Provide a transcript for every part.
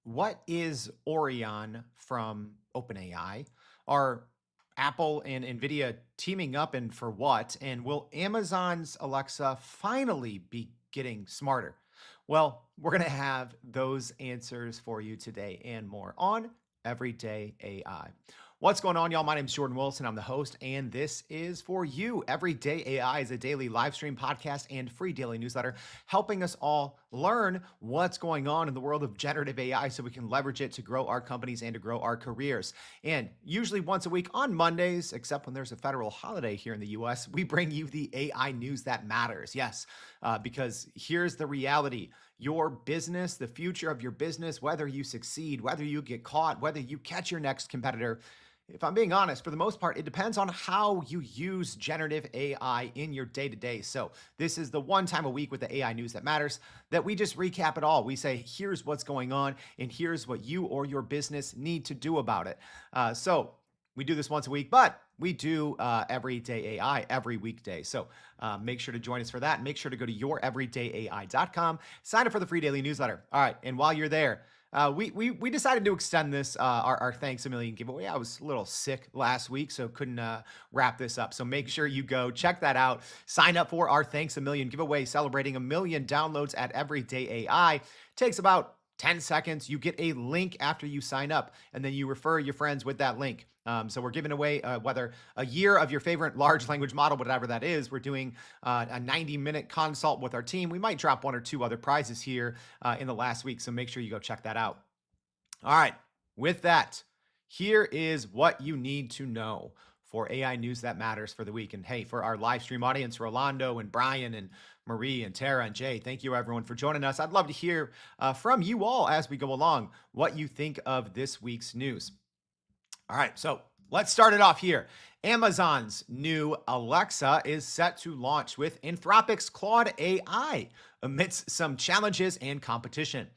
What is Orion from OpenAI? Are Apple and NVIDIA teaming up and for what? And will Amazon's Alexa finally be getting smarter? Well, we're going to have those answers for you today and more on Everyday AI. What's going on, y'all? My name is Jordan Wilson. I'm the host, and this is for you. Everyday AI is a daily live stream podcast and free daily newsletter helping us all learn what's going on in the world of generative AI so we can leverage it to grow our companies and to grow our careers. And usually once a week on Mondays, except when there's a federal holiday here in the US, we bring you the AI news that matters. Yes, because here's the reality. Your business, the future of your business, whether you succeed, whether you get caught, whether you catch your next competitor, if I'm being honest, for the most part, it depends on how you use generative AI in your day-to-day. So this is the one time a week with the AI news that matters that we just recap it all. We say, here's what's going on, and here's what you or your business need to do about it. So we do this once a week, but we do Everyday AI every weekday. So make sure to join us for that. Make sure to go to youreverydayai.com, sign up for the free daily newsletter. All right, and while you're there, we decided to extend this our Thanks a Million giveaway. I was a little sick last week, so couldn't wrap this up. So make sure you go check that out. Sign up for our Thanks a Million giveaway, celebrating 1 million downloads at Everyday AI. Takes about 10 seconds. You get a link after you sign up, and then you refer your friends with that link. So we're giving away whether a year of your favorite large language model, whatever that is. We're doing a 90-minute consult with our team. We might drop 1 or 2 other prizes here in the last week, so make sure you go check that out. All right, with that, here is what you need to know for AI news that matters for the week. And hey, for our live stream audience, Rolando and Brian and Marie and Tara and Jay, thank you everyone for joining us. I'd love to hear from you all as we go along what you think of this week's news. All right, so let's start it off here. Amazon's new Alexa is set to launch with Anthropic's Claude AI amidst some challenges and competition.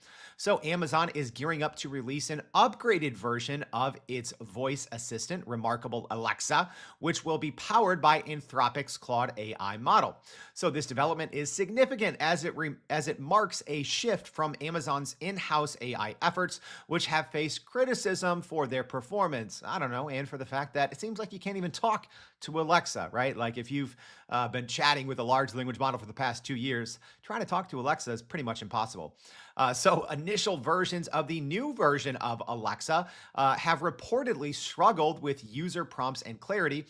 So Amazon is gearing up to release an upgraded version of its voice assistant, Remarkable Alexa, which will be powered by Anthropic's Claude AI model. So this development is significant as it marks a shift from Amazon's in-house AI efforts, which have faced criticism for their performance. I don't know, and for the fact that it seems like you can't even talk to Alexa, right? Like if you've been chatting with a large language model for the past 2 years, trying to talk to Alexa is pretty much impossible. So initial versions of the new version of Alexa have reportedly struggled with user prompts and clarity,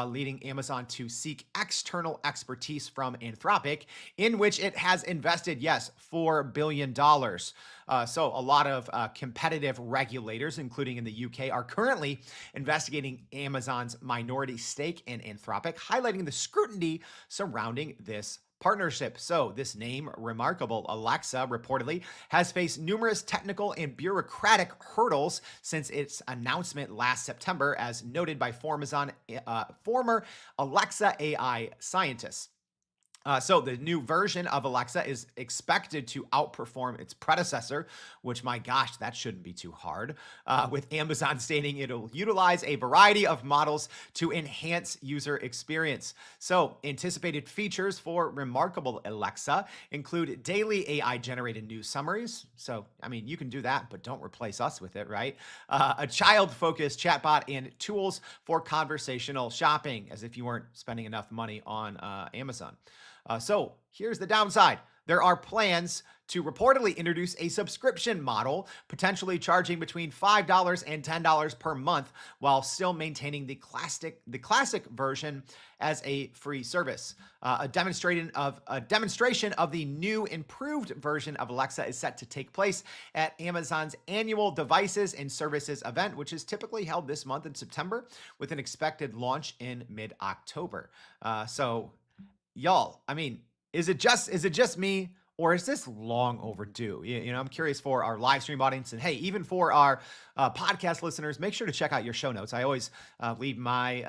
leading Amazon to seek external expertise from Anthropic, in which it has invested, yes, $4 billion. So a lot of competitive regulators, including in the UK, are currently investigating Amazon's minority stake in Anthropic, highlighting the scrutiny surrounding this partnership. So this name, Remarkable Alexa, reportedly has faced numerous technical and bureaucratic hurdles since its announcement last September, as noted by former Alexa AI scientists. So the new version of Alexa is expected to outperform its predecessor, which, my gosh, that shouldn't be too hard, with Amazon stating it'll utilize a variety of models to enhance user experience. So anticipated features for Remarkable Alexa include daily AI-generated news summaries. So, I mean, you can do that, but don't replace us with it, right? A child-focused chatbot and tools for conversational shopping, as if you weren't spending enough money on Amazon. So here's the downside. There are plans to reportedly introduce a subscription model, potentially charging between $5 and $10 per month, while still maintaining the classic version as a free service. A demonstration of the new improved version of Alexa is set to take place at Amazon's annual Devices and Services event, which is typically held this month in September, with an expected launch in mid-October. So y'all, I mean, is it just me, or is this long overdue? I'm curious for our live stream audience, and hey, even for our podcast listeners, make sure to check out your show notes. I always leave my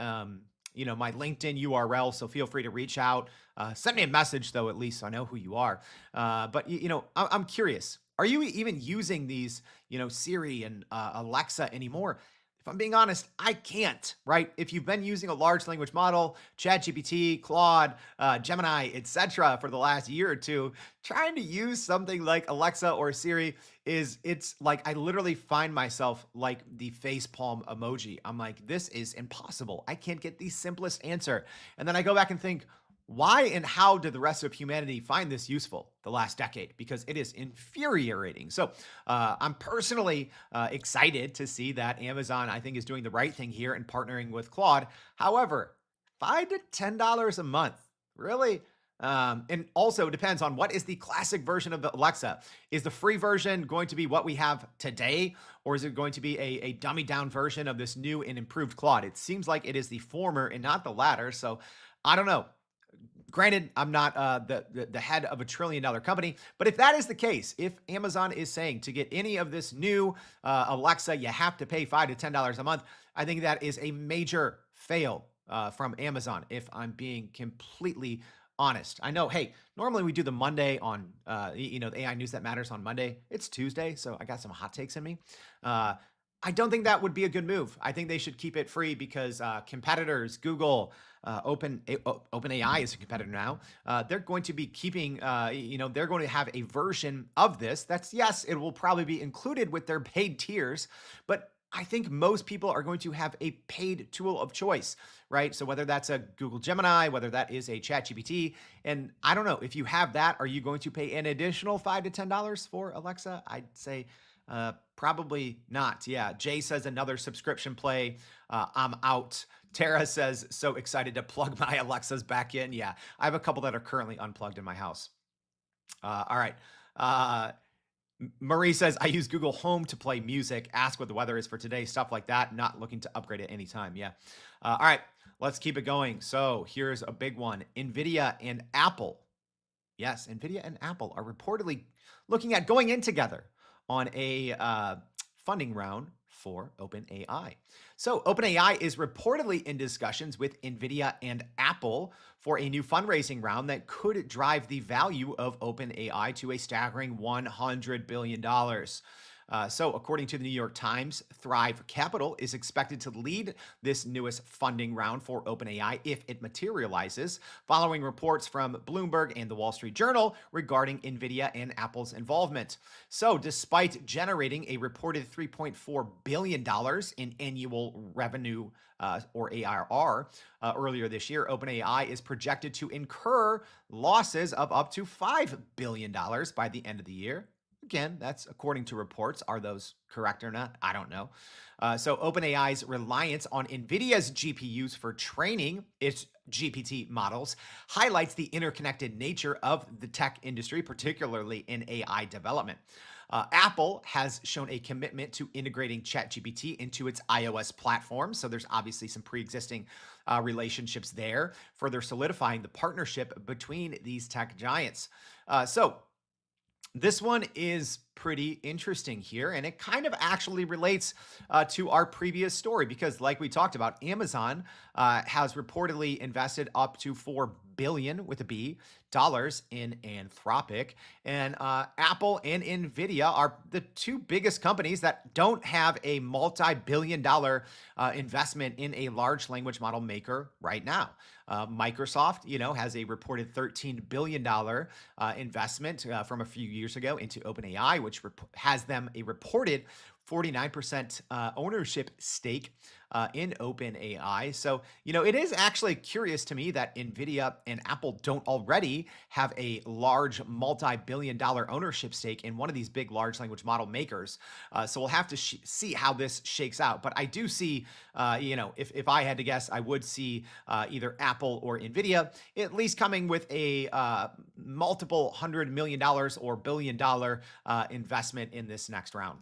my LinkedIn URL, so feel free to reach out. Send me a message, though, at least so I know who you are. But I'm curious. Are you even using these, Siri and Alexa anymore? if I'm being honest, I can't, right? If you've been using a large language model, ChatGPT, Claude, Gemini, etc., for the last year or two, trying to use something like Alexa or Siri it's like I literally find myself like the face palm emoji. I'm like, this is impossible. I can't get the simplest answer. And then I go back and think, why and how did the rest of humanity find this useful the last decade? Because it is infuriating. So I'm personally excited to see that Amazon, I think, is doing the right thing here and partnering with Claude. However, $5 to $10 a month, really? And also depends on what is the classic version of the Alexa. Is the free version going to be what we have today, or is it going to be a dummy down version of this new and improved Claude? It seems like it is the former and not the latter. So I don't know. Granted, I'm not the head of $1 trillion company, but if that is the case, if Amazon is saying to get any of this new Alexa, you have to pay $5 to $10 a month, I think that is a major fail from Amazon, if I'm being completely honest. I know, hey, normally we do the Monday on, the AI News That Matters on Monday. It's Tuesday, so I got some hot takes in me. I don't think that would be a good move. I think they should keep it free because competitors, Google, OpenAI is a competitor now. They're going to be keeping, they're going to have a version of this. That's, yes, it will probably be included with their paid tiers, but I think most people are going to have a paid tool of choice, right? So whether that's a Google Gemini, whether that is a ChatGPT, and I don't know, if you have that, are you going to pay an additional $5 to $10 for Alexa? I'd say probably not. Yeah. Jay says another subscription play. I'm out. Tara says, so excited to plug my Alexas back in. Yeah. I have a couple that are currently unplugged in my house. All right. Marie says, I use Google Home to play music, ask what the weather is for today, stuff like that. Not looking to upgrade at any time. Yeah. All right. Let's keep it going. So here's a big one. NVIDIA and Apple. Yes. NVIDIA and Apple are reportedly looking at going in together on a funding round for OpenAI. So OpenAI is reportedly in discussions with NVIDIA and Apple for a new fundraising round that could drive the value of OpenAI to a staggering $100 billion. So according to the New York Times, Thrive Capital is expected to lead this newest funding round for OpenAI if it materializes, following reports from Bloomberg and the Wall Street Journal regarding NVIDIA and Apple's involvement. So despite generating a reported $3.4 billion in annual revenue, or ARR, earlier this year, OpenAI is projected to incur losses of up to $5 billion by the end of the year. Again, that's according to reports. Are those correct or not? I don't know. So OpenAI's reliance on NVIDIA's GPUs for training its GPT models highlights the interconnected nature of the tech industry, particularly in AI development. Apple has shown a commitment to integrating ChatGPT into its iOS platform. So there's obviously some pre-existing relationships there, further solidifying the partnership between these tech giants. So this one is pretty interesting here, and it kind of actually relates to our previous story because, like we talked about, Amazon has reportedly invested up to $4 billion with a B dollars in Anthropic, and Apple and NVIDIA are the two biggest companies that don't have a multi-billion-dollar investment in a large language model maker right now. Microsoft, has a reported $13 billion investment from a few years ago into OpenAI, which has them a reported 49% ownership stake in OpenAI. So, it is actually curious to me that NVIDIA and Apple don't already have a large multi-billion-dollar ownership stake in one of these big large language model makers. So we'll have to see how this shakes out. But I do see, if I had to guess, I would see either Apple or NVIDIA at least coming with a multiple $100 million or $1 billion investment in this next round.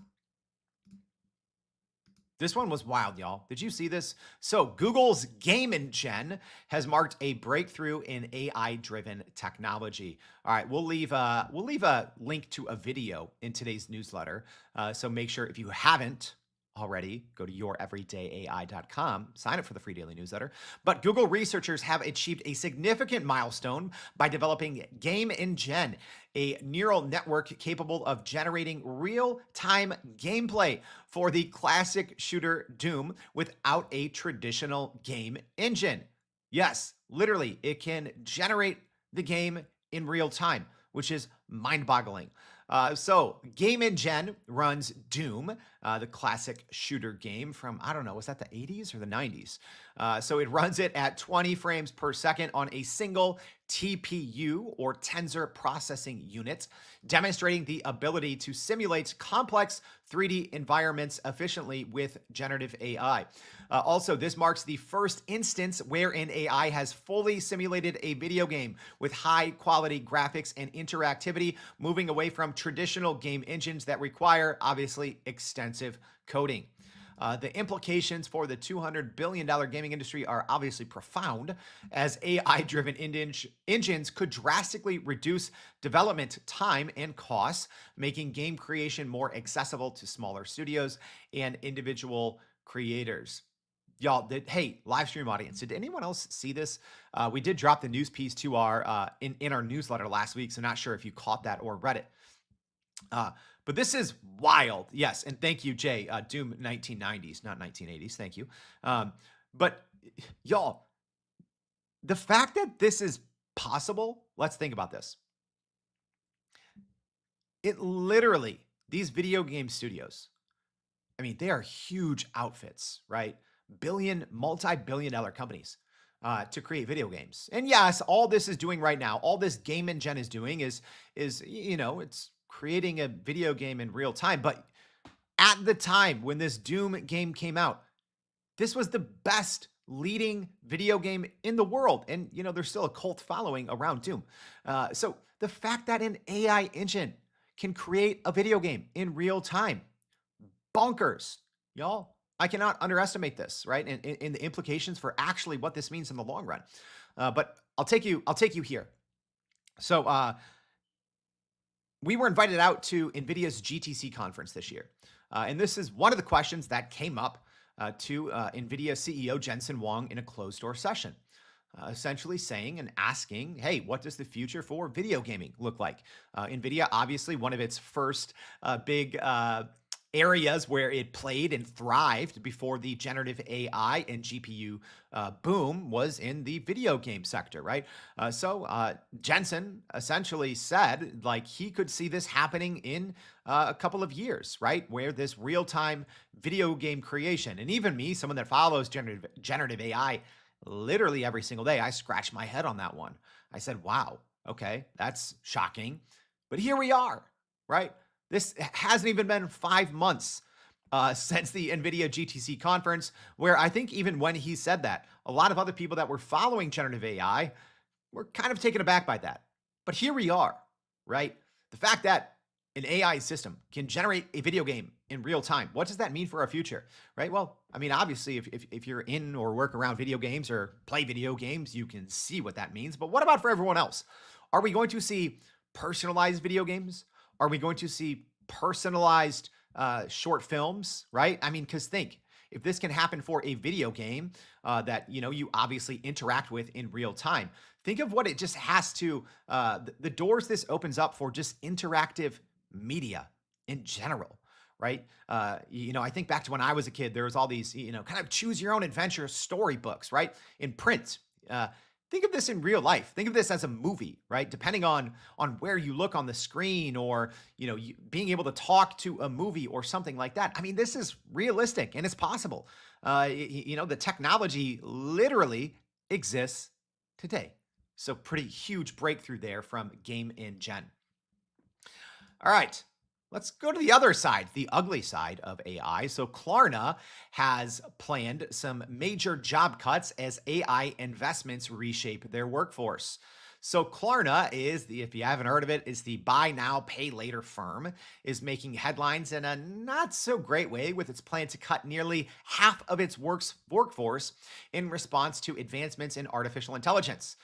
This one was wild, y'all. Did you see this? So Google's Game Engine has marked a breakthrough in AI-driven technology. All right, we'll leave a link to a video in today's newsletter. So make sure if you haven't already, go to youreverydayai.com, sign up for the free daily newsletter. But Google researchers have achieved a significant milestone by developing Game Engine, a neural network capable of generating real-time gameplay for the classic shooter Doom without a traditional game engine. Yes, literally, it can generate the game in real time, which is mind-boggling. So Game Engine runs Doom, the classic shooter game from, I don't know, was that the 80s or the 90s? So it runs it at 20 frames per second on a single TPU or tensor processing unit, demonstrating the ability to simulate complex 3D environments efficiently with generative AI. Also, this marks the first instance where an AI has fully simulated a video game with high quality graphics and interactivity, moving away from traditional game engines that require, obviously, extensive coding. The implications for the $200 billion gaming industry are obviously profound, as AI-driven engines could drastically reduce development time and costs, making game creation more accessible to smaller studios and individual creators. Y'all, hey, live stream audience, did anyone else see this? We did drop the news piece to our in our newsletter last week, so not sure if you caught that or read it. But this is wild. Yes. And thank you, Jay. Doom 1990s, not 1980s. Thank you. But y'all, the fact that this is possible, let's think about this. It literally, these video game studios, I mean, they are huge outfits, right? Multi-billion dollar companies to create video games. And yes, all this is doing right now, all this Game Engine is doing is, it's creating a video game in real time. But at the time when this Doom game came out, this was the best leading video game in the world. And, there's still a cult following around Doom. So the fact that an AI engine can create a video game in real time, bonkers, y'all. I cannot underestimate this, right? And the implications for actually what this means in the long run. But I'll take you here. So, we were invited out to NVIDIA's GTC conference this year. And this is one of the questions that came up to NVIDIA CEO Jensen Huang in a closed-door session, essentially saying and asking, hey, what does the future for video gaming look like? NVIDIA, obviously, one of its first big areas where it played and thrived before the generative AI and GPU boom was in the video game sector, right? So Jensen essentially said, like, he could see this happening in a couple of years, right? Where this real-time video game creation, and even me, someone that follows generative AI literally every single day, I scratched my head on that one. I said, wow, okay, that's shocking. But here we are, right? This hasn't even been 5 months since the NVIDIA GTC conference, where I think even when he said that, a lot of other people that were following generative AI were kind of taken aback by that. But here we are, right? The fact that an AI system can generate a video game in real time, what does that mean for our future, right? Well, I mean, obviously, if you're in or work around video games or play video games, you can see what that means. But what about for everyone else? Are we going to see personalized video games? Are we going to see personalized short films, right? I mean, because think, if this can happen for a video game that, you obviously interact with in real time, think of what it just has to, the doors this opens up for just interactive media in general, right? I think back to when I was a kid, there was all these, kind of choose your own adventure storybooks, right? In print. Think of this in real life. Think of this as a movie, right? Depending on where you look on the screen, or being able to talk to a movie or something like that. I mean, this is realistic and it's possible. The technology literally exists today. So pretty huge breakthrough there from Game Engine. All right. Let's go to the other side, the ugly side of AI. So Klarna has planned some major job cuts as AI investments reshape their workforce. So Klarna is if you haven't heard of it, is the buy now, pay later firm, is making headlines in a not so great way with its plan to cut nearly half of its workforce in response to advancements in artificial intelligence.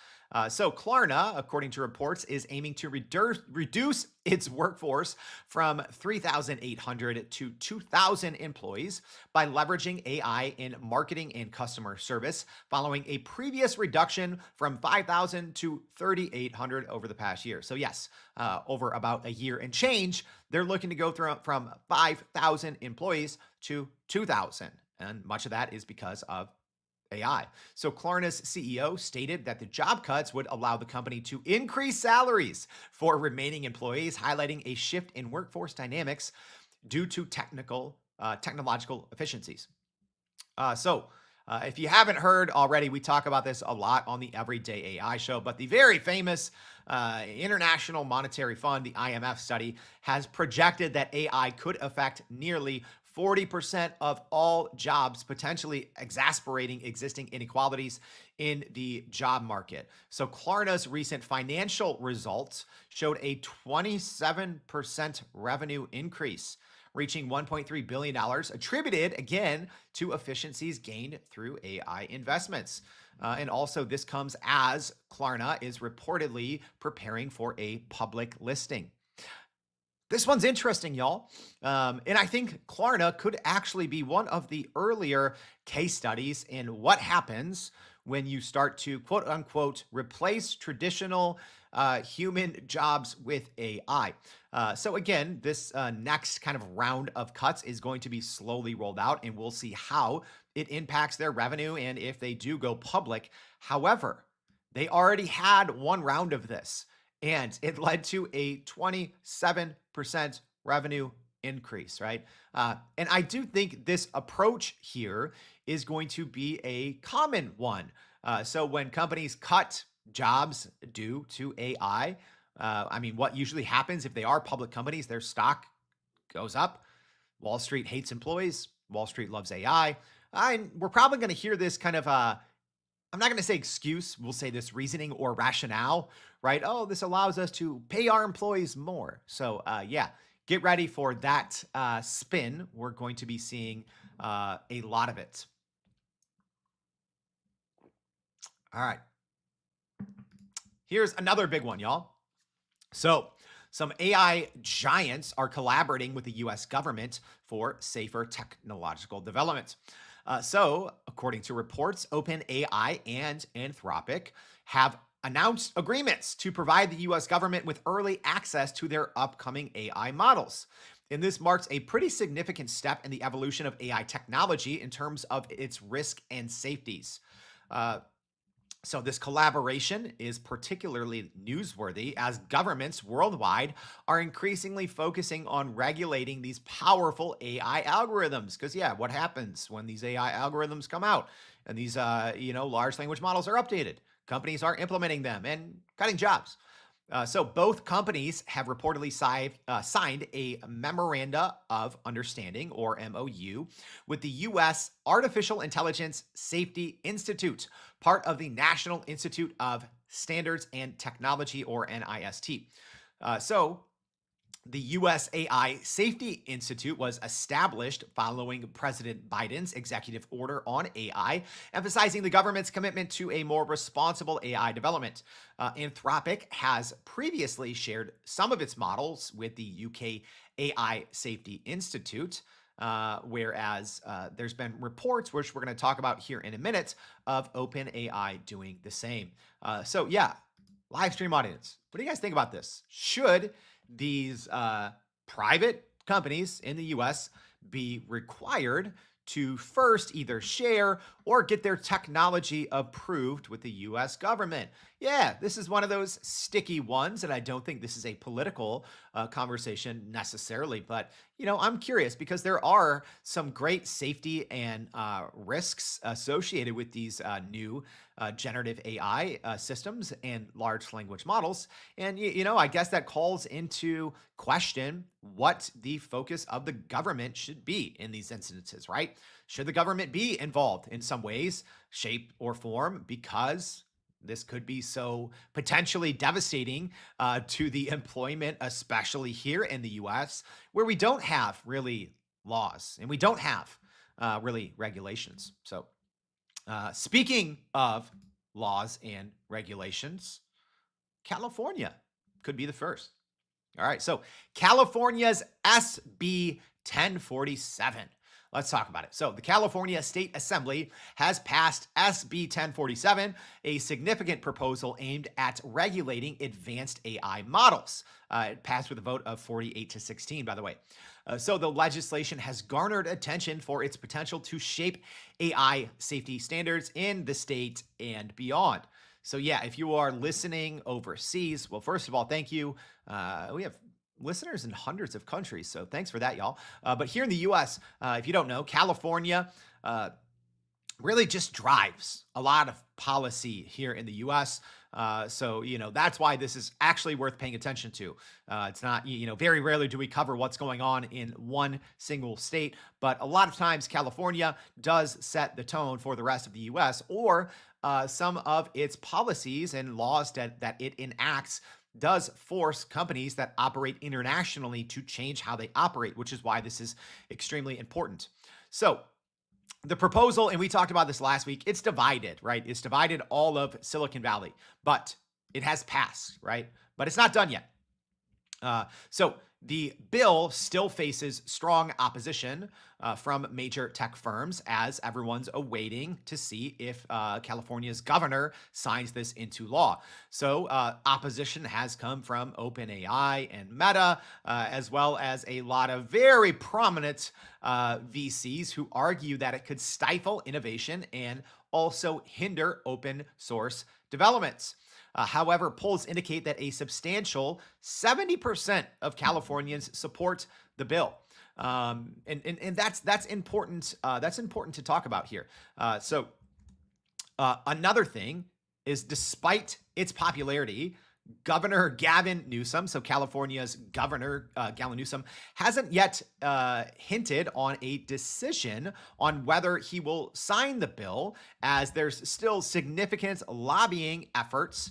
So Klarna, according to reports, is aiming to reduce its workforce from 3,800 to 2,000 employees by leveraging AI in marketing and customer service, following a previous reduction from 5,000 to 3,800 over the past year. So yes, over about a year and change, they're looking to go from 5,000 employees to 2,000. And much of that is because of AI. So Klarna's CEO stated that the job cuts would allow the company to increase salaries for remaining employees, highlighting a shift in workforce due to technological efficiencies. If you haven't heard already, we talk about this a lot on the Everyday AI show, but the very famous International Monetary Fund, the IMF study, has projected that AI could affect nearly 40% of all jobs, potentially exacerbating existing inequalities in the job market. So Klarna's recent financial results showed a 27% revenue increase, reaching $1.3 billion, attributed again to efficiencies gained through AI investments. And also this comes as Klarna is reportedly preparing for a public listing. This one's interesting, y'all. And I think Klarna could actually be one of the earlier case studies in what happens when you start to quote unquote replace traditional human jobs with AI. So again, this next kind of round of cuts is going to be slowly rolled out, and we'll see how it impacts their revenue and if they do go public. However, they already had one round of this, and it led to a 27% revenue increase, right? And I do think this approach here is going to be a common one. So when companies cut jobs due to AI, I mean, what usually happens if they are public companies, their stock goes up. Wall Street hates employees. Wall Street loves AI. We're probably going to hear this kind of I'm not going to say excuse, we'll say this reasoning or rationale, right? Oh, this allows us to pay our employees more. So yeah, get ready for that spin. We're going to be seeing a lot of it. All right. Here's another big one, y'all. So some AI giants are collaborating with the US government for safer technological development. So, according to reports, OpenAI and Anthropic have announced agreements to provide the US government with early access to their upcoming AI models. And this marks a pretty significant step in the evolution of AI technology in terms of its risk and safeties. So this collaboration is particularly newsworthy as governments worldwide are increasingly focusing on regulating these powerful AI algorithms. Because yeah, what happens when these AI algorithms come out and these large language models are updated? Companies are implementing them and cutting jobs. So both companies have reportedly signed a Memoranda of Understanding, or MOU, with the U.S. Artificial Intelligence Safety Institute, part of the National Institute of Standards and Technology, or NIST. So the U.S. AI Safety Institute was established following President Biden's executive order on AI, emphasizing the government's commitment to a more responsible AI development. Anthropic has previously shared some of its models with the UK AI Safety Institute, whereas there's been reports, which we're going to talk about here in a minute, of OpenAI doing the same. So yeah, live stream audience, what do you guys think about this? Should these private companies in the US be required to first either share or get their technology approved with the US government? Yeah, this is one of those sticky ones, and I don't think this is a political conversation necessarily, but I'm curious because there are some great safety and risks associated with these new generative AI systems and large language models. And, I guess that calls into question what the focus of the government should be in these instances, right? Should the government be involved in some ways, shape, or form? Because this could be so potentially devastating to the employment, especially here in the US, where we don't have really laws and we don't have really regulations. So speaking of laws and regulations, California could be the first. All right, so California's SB 1047. Let's talk about it. So the California State Assembly has passed SB 1047, a significant proposal aimed at regulating advanced AI models. It passed with a vote of 48 to 16, by the way. So the legislation has garnered attention for its potential to shape AI safety standards in the state and beyond. So yeah, if you are listening overseas, well, first of all, thank you. We have listeners in hundreds of countries, so thanks for that, y'all. But here in the U.S., if you don't know, California really just drives a lot of policy here in the U.S. So, that's why this is actually worth paying attention to. It's not, very rarely do we cover what's going on in one single state, but a lot of times California does set the tone for the rest of the U.S. or some of its policies and laws that it enacts does force companies that operate internationally to change how they operate, which is why this is extremely important. So the proposal, and we talked about this last week, it's divided, right? It's divided all of Silicon Valley, but it has passed, right? But it's not done yet. So the bill still faces strong opposition from major tech firms as everyone's awaiting to see if California's governor signs this into law. So opposition has come from OpenAI and Meta, as well as a lot of very prominent VCs who argue that it could stifle innovation and also hinder open source developments. However, polls indicate that a substantial 70% of Californians support the bill. And that's important. That's important to talk about here. So another thing is, despite its popularity, Governor Gavin Newsom, so California's Governor Gavin Newsom, hasn't yet hinted on a decision on whether he will sign the bill, as there's still significant lobbying efforts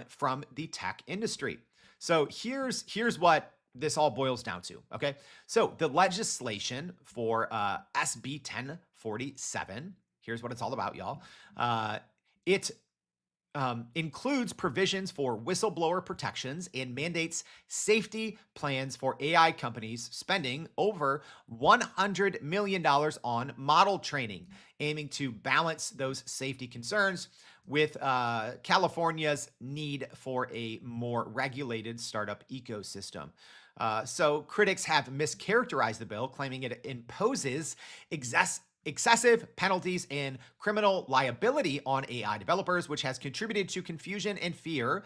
from the tech industry. So here's what this all boils down to, okay? So the legislation for SB 1047, here's what it's all about, y'all. It includes provisions for whistleblower protections and mandates safety plans for AI companies spending over $100 million on model training, aiming to balance those safety concerns with California's need for a more regulated startup ecosystem. So critics have mischaracterized the bill, claiming it imposes excessive penalties and criminal liability on AI developers, which has contributed to confusion and fear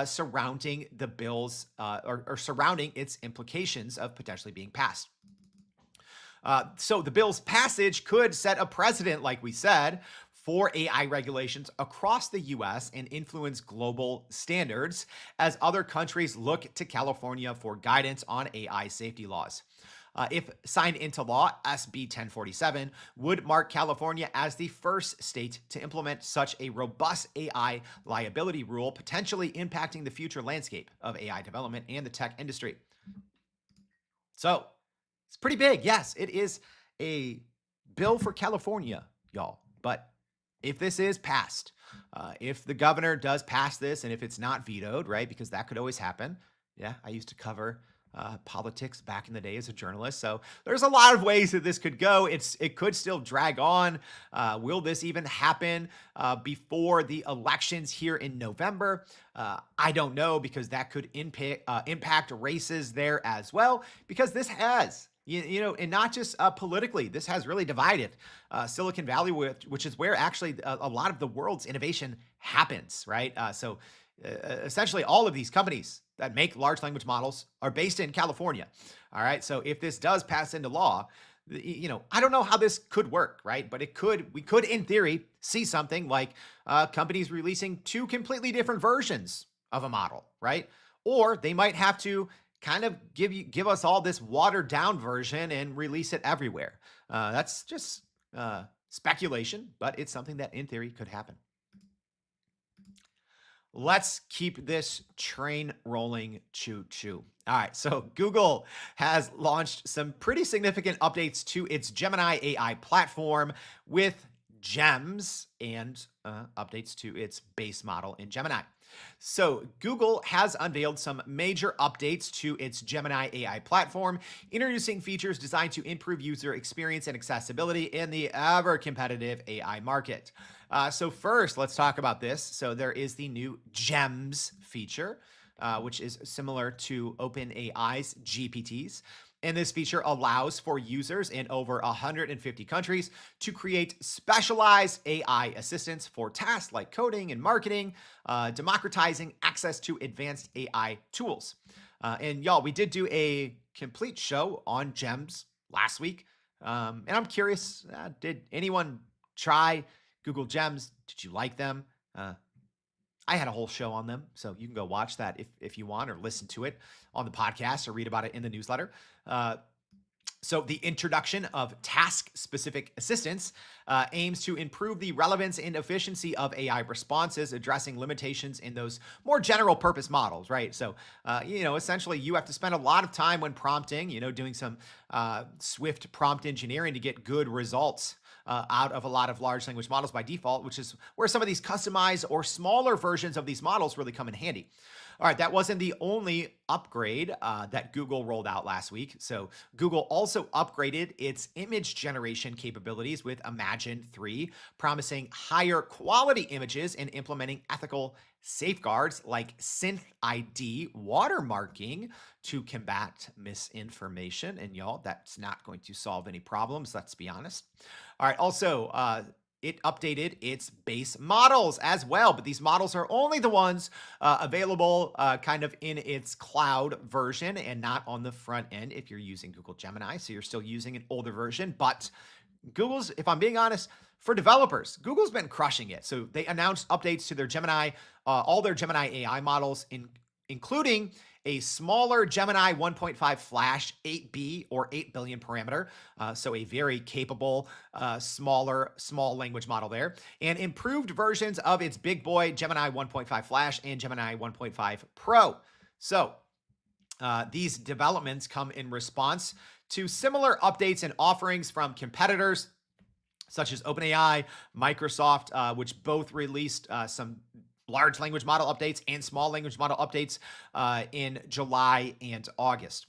surrounding the bill's or surrounding its implications of potentially being passed. So the bill's passage could set a precedent, like we said, for AI regulations across the US and influence global standards as other countries look to California for guidance on AI safety laws. If signed into law, SB 1047 would mark California as the first state to implement such a robust AI liability rule, potentially impacting the future landscape of AI development and the tech industry. So it's pretty big. Yes, it is a bill for California, y'all. But if this is passed, if the governor does pass this, and if it's not vetoed, right, because that could always happen. Yeah, I used to cover politics back in the day as a journalist. So there's a lot of ways that this could go. It could still drag on. Will this even happen before the elections here in November? I don't know, because that could impact races there as well, because this has, and not just politically, this has really divided Silicon Valley, which is where actually a lot of the world's innovation happens, right? So essentially all of these companies that make large language models are based in California. All right. So if this does pass into law, I don't know how this could work, right? But we could, in theory, see something like companies releasing two completely different versions of a model, right? Or they might have to kind of give us all this watered down version and release it everywhere. That's just speculation, but it's something that in theory could happen. Let's keep this train rolling, choo-choo. All right, so Google has launched some pretty significant updates to its Gemini AI platform with gems and updates to its base model in Gemini. So, Google has unveiled some major updates to its Gemini AI platform, introducing features designed to improve user experience and accessibility in the ever competitive AI market. So, first, let's talk about this. So, there is the new Gems feature, which is similar to OpenAI's GPTs. And this feature allows for users in over 150 countries to create specialized AI assistants for tasks like coding and marketing, democratizing access to advanced AI tools. And y'all, we did do a complete show on gems last week. And I'm curious, did anyone try Google Gems? Did you like them? I had a whole show on them, so you can go watch that if you want, or listen to it on the podcast, or read about it in the newsletter. So the introduction of task-specific assistance aims to improve the relevance and efficiency of AI responses, addressing limitations in those more general purpose models, right? So, essentially you have to spend a lot of time when prompting, doing some swift prompt engineering to get good results out of a lot of large language models by default, which is where some of these customized or smaller versions of these models really come in handy. All right, that wasn't the only upgrade that Google rolled out last week. So Google also upgraded its image generation capabilities with Imagen 3, promising higher quality images and implementing ethical safeguards like synth ID watermarking to combat misinformation. And y'all, that's not going to solve any problems, let's be honest. All right, also, it updated its base models as well, but these models are only the ones available kind of in its cloud version and not on the front end if you're using Google Gemini. So you're still using an older version, but Google's, if I'm being honest, for developers, Google's been crushing it. So they announced updates to their Gemini, all their Gemini AI models, including a smaller Gemini 1.5 Flash 8B or 8 billion parameter. So a very capable, small language model there, and improved versions of its big boy Gemini 1.5 Flash and Gemini 1.5 Pro. So these developments come in response to similar updates and offerings from competitors such as OpenAI, Microsoft, which both released some large language model updates and small language model updates in July and August.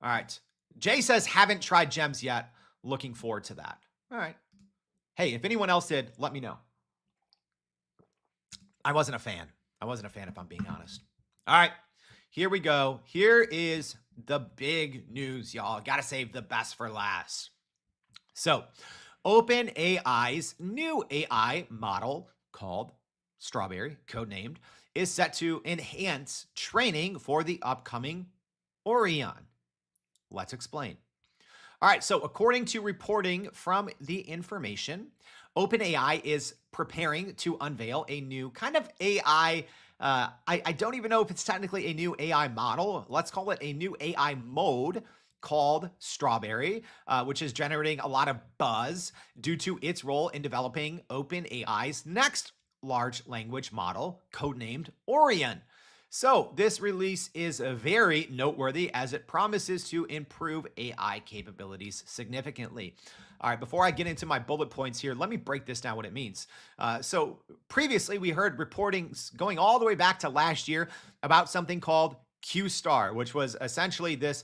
All right. Jay says, haven't tried gems yet. Looking forward to that. All right. Hey, if anyone else did, let me know. I wasn't a fan. If I'm being honest. All right. Here we go. Here is the big news, y'all. Got to save the best for last. So, OpenAI's new AI model called Strawberry, codenamed, is set to enhance training for the upcoming Orion. Let's explain. All right, so according to reporting from The Information, OpenAI is preparing to unveil a new kind of AI. I don't even know if it's technically a new AI model. Let's call it a new AI mode called Strawberry, which is generating a lot of buzz due to its role in developing OpenAI's next large language model, codenamed Orion. So this release is very noteworthy as it promises to improve AI capabilities significantly. All right, before I get into my bullet points here, let me break this down what it means. So previously we heard reportings going all the way back to last year about something called Q-Star, which was essentially this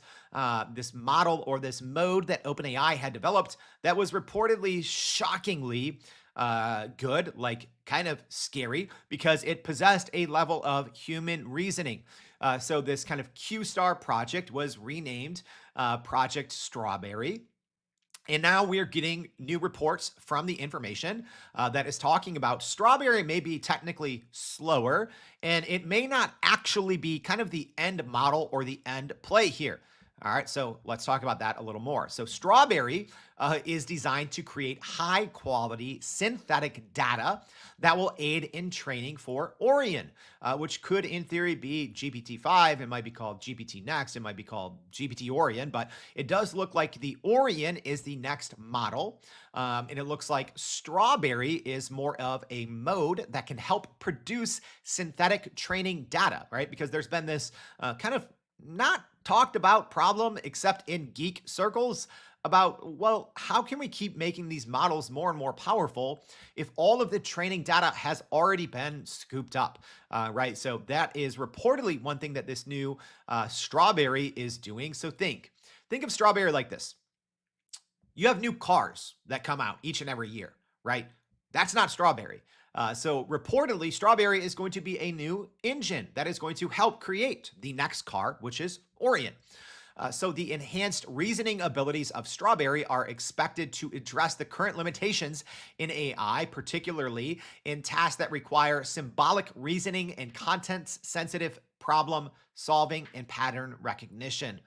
model or this mode that OpenAI had developed that was reportedly shockingly good, like kind of scary, because it possessed a level of human reasoning. So this kind of Q-Star project was renamed Project Strawberry. And now we're getting new reports from The Information that is talking about Strawberry may be technically slower, and it may not actually be kind of the end model or the end play here. All right, so let's talk about that a little more. So Strawberry is designed to create high quality synthetic data that will aid in training for Orion, which could in theory be GPT-5. It might be called GPT Next. It might be called GPT Orion, but it does look like the Orion is the next model. And it looks like Strawberry is more of a mode that can help produce synthetic training data, right? Because there's been this kind of not talked about problem except in geek circles about, well, how can we keep making these models more and more powerful if all of the training data has already been scooped up, right? So that is reportedly one thing that this new Strawberry is doing. So think of Strawberry like this. You have new cars that come out each and every year, right? That's not Strawberry. So reportedly, Strawberry is going to be a new engine that is going to help create the next car, which is Orion. So the enhanced reasoning abilities of Strawberry are expected to address the current limitations in AI, particularly in tasks that require symbolic reasoning and context-sensitive problem solving and pattern recognition.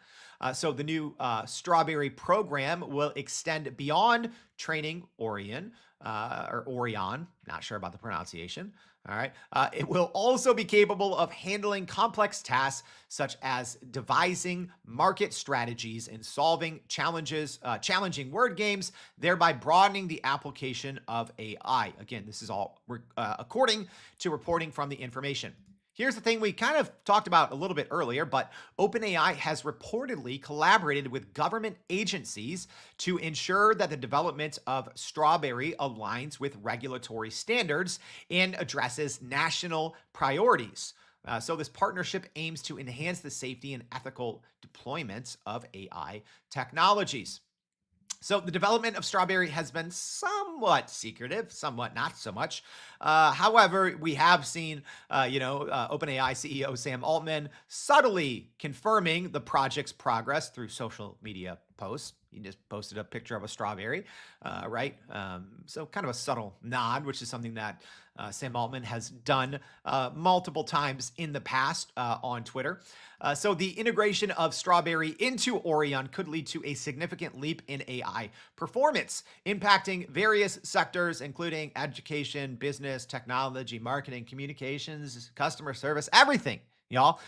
So the new Strawberry program will extend beyond training Orion, or Orion, not sure about the pronunciation. All right. It will also be capable of handling complex tasks such as devising market strategies and solving challenging word games, thereby broadening the application of AI. Again, this is all according to reporting from the information. Here's the thing we kind of talked about a little bit earlier, but OpenAI has reportedly collaborated with government agencies to ensure that the development of Strawberry aligns with regulatory standards and addresses national priorities. So this partnership aims to enhance the safety and ethical deployment of AI technologies. So the development of Strawberry has been somewhat secretive, somewhat not so much. However, we have seen, OpenAI CEO Sam Altman subtly confirming the project's progress through social media posts. He just posted a picture of a strawberry, right? So kind of a subtle nod, which is something that Sam Altman has done multiple times in the past on Twitter. So the integration of Strawberry into Orion could lead to a significant leap in AI performance, impacting various sectors, including education, business, technology, marketing, communications, customer service, everything, y'all.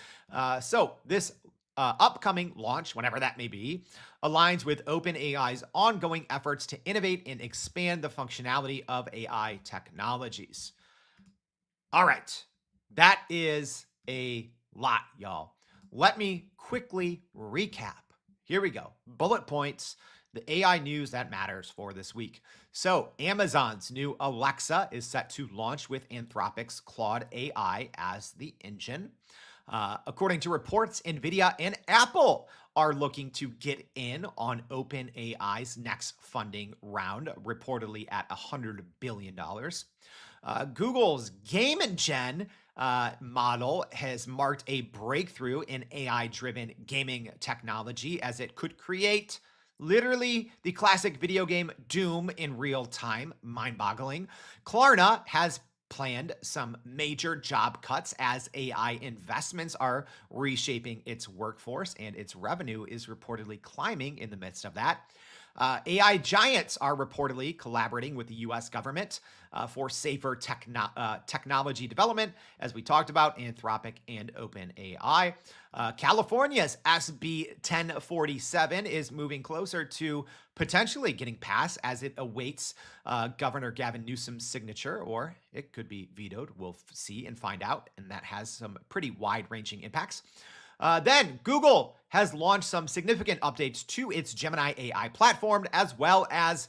So this upcoming launch, whenever that may be, aligns with OpenAI's ongoing efforts to innovate and expand the functionality of AI technologies. All right, that is a lot, y'all. Let me quickly recap. Here we go. Bullet points, the AI news that matters for this week. So Amazon's new Alexa is set to launch with Anthropic's Claude AI as the engine. According to reports, NVIDIA and Apple are looking to get in on OpenAI's next funding round, reportedly at $100 billion. Google's Game Engine model has marked a breakthrough in AI-driven gaming technology as it could create literally the classic video game Doom in real time, mind-boggling. Klarna has planned some major job cuts as AI investments are reshaping its workforce, and its revenue is reportedly climbing in the midst of that. AI giants are reportedly collaborating with the U.S. government for safer technology development, as we talked about, Anthropic and OpenAI. California's SB 1047 is moving closer to potentially getting passed as it awaits Governor Gavin Newsom's signature, or it could be vetoed. We'll see and find out, and that has some pretty wide-ranging impacts. Then Google has launched some significant updates to its Gemini AI platform, as well as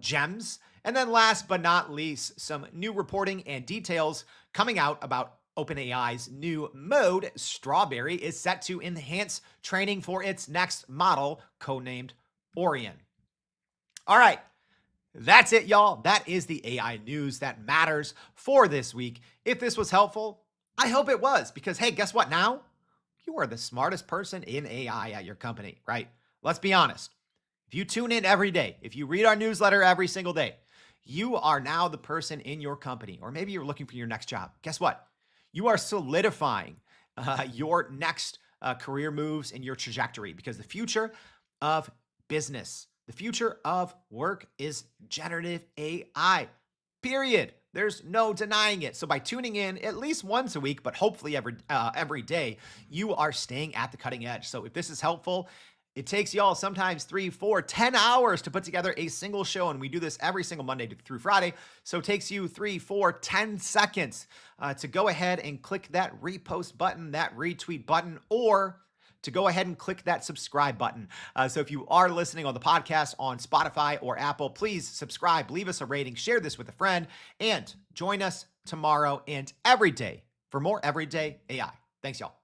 GEMS. And then last but not least, some new reporting and details coming out about OpenAI's new mode, Strawberry, is set to enhance training for its next model, codenamed Orion. All right, that's it, y'all. That is the AI news that matters for this week. If this was helpful, I hope it was, because hey, guess what now? You are the smartest person in AI at your company, right? Let's be honest. If you tune in every day, if you read our newsletter every single day, you are now the person in your company, or maybe you're looking for your next job. Guess what? You are solidifying your next career moves and your trajectory, because the future of business, the future of work is generative AI, period. There's no denying it. So by tuning in at least once a week, but hopefully every day, you are staying at the cutting edge. So if this is helpful, it takes y'all sometimes 3, 4, 10 hours to put together a single show. And we do this every single Monday through Friday. So it takes you 3, 4, 10 seconds to go ahead and click that repost button, that retweet button, or to go ahead and click that subscribe button. So if you are listening on the podcast on Spotify or Apple, please subscribe, leave us a rating, share this with a friend, and join us tomorrow and every day for more Everyday AI. Thanks, y'all.